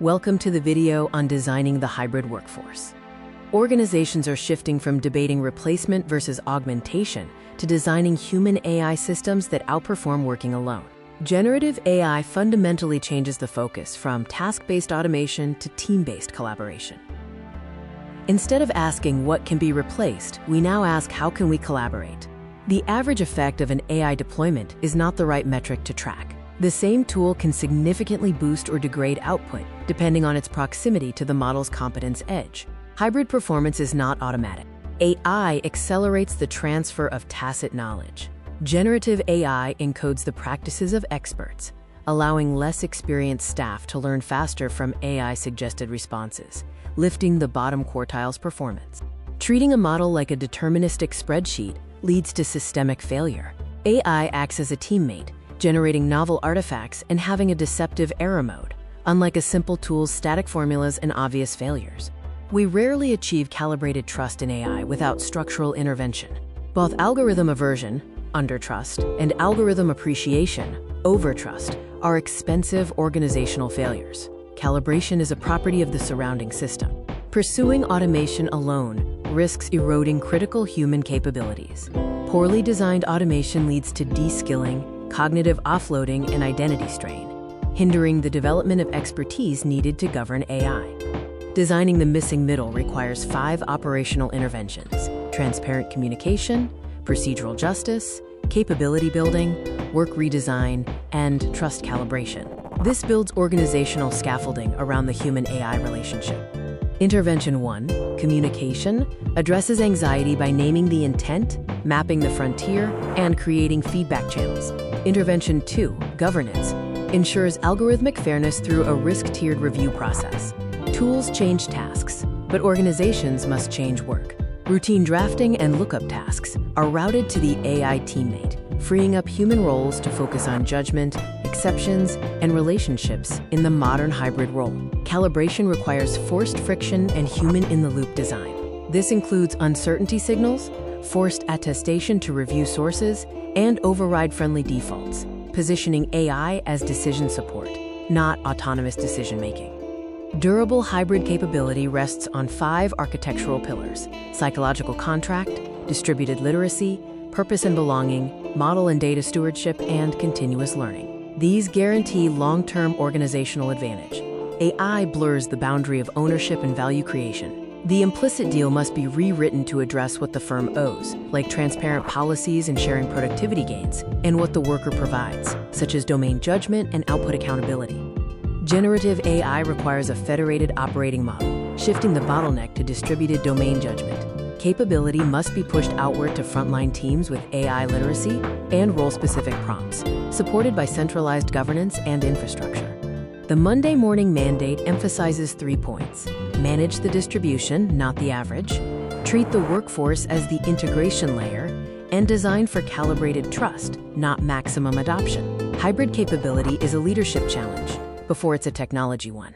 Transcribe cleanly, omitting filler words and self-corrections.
Welcome to the video on designing the hybrid workforce. Organizations are shifting from debating replacement versus augmentation to designing human AI systems that outperform working alone. Generative AI fundamentally changes the focus from task-based automation to team-based collaboration. Instead of asking what can be replaced, we now ask how can we collaborate. The average effect of an AI deployment is not the right metric to track. The same tool can significantly boost or degrade output, depending on its proximity to the model's competence edge. Hybrid performance is not automatic. AI accelerates the transfer of tacit knowledge. Generative AI encodes the practices of experts, allowing less experienced staff to learn faster from AI-suggested responses, lifting the bottom quartile's performance. Treating a model like a deterministic spreadsheet leads to systemic failure. AI acts as a teammate, generating novel artifacts and having a deceptive error mode, unlike a simple tool's static formulas and obvious failures. We rarely achieve calibrated trust in AI without structural intervention. Both algorithm aversion, undertrust, and algorithm appreciation, overtrust, are expensive organizational failures. Calibration is a property of the surrounding system. Pursuing automation alone risks eroding critical human capabilities. Poorly designed automation leads to de-skilling, cognitive offloading, and identity strain, hindering the development of expertise needed to govern AI. Designing the missing middle requires 5 operational interventions: transparent communication, procedural justice, capability building, work redesign, and trust calibration. This builds organizational scaffolding around the human-AI relationship. Intervention 1, communication, addresses anxiety by naming the intent, mapping the frontier, and creating feedback channels. Intervention 2, governance, ensures algorithmic fairness through a risk-tiered review process. Tools change tasks, but organizations must change work. Routine drafting and lookup tasks are routed to the AI teammate, freeing up human roles to focus on judgment, exceptions, and relationships in the modern hybrid role. Calibration requires forced friction and human-in-the-loop design. This includes uncertainty signals, forced attestation to review sources, and override-friendly defaults, positioning AI as decision support, not autonomous decision-making. Durable hybrid capability rests on 5 architectural pillars: psychological contract, distributed literacy, purpose and belonging, model and data stewardship, and continuous learning. These guarantee long-term organizational advantage. AI blurs the boundary of ownership and value creation. The implicit deal must be rewritten to address what the firm owes, like transparent policies and sharing productivity gains, and what the worker provides, such as domain judgment and output accountability. Generative AI requires a federated operating model, shifting the bottleneck to distributed domain judgment. Capability must be pushed outward to frontline teams with AI literacy and role-specific prompts, supported by centralized governance and infrastructure. The Monday morning mandate emphasizes 3 points: manage the distribution, not the average; treat the workforce as the integration layer; and design for calibrated trust, not maximum adoption. Hybrid capability is a leadership challenge before it's a technology one.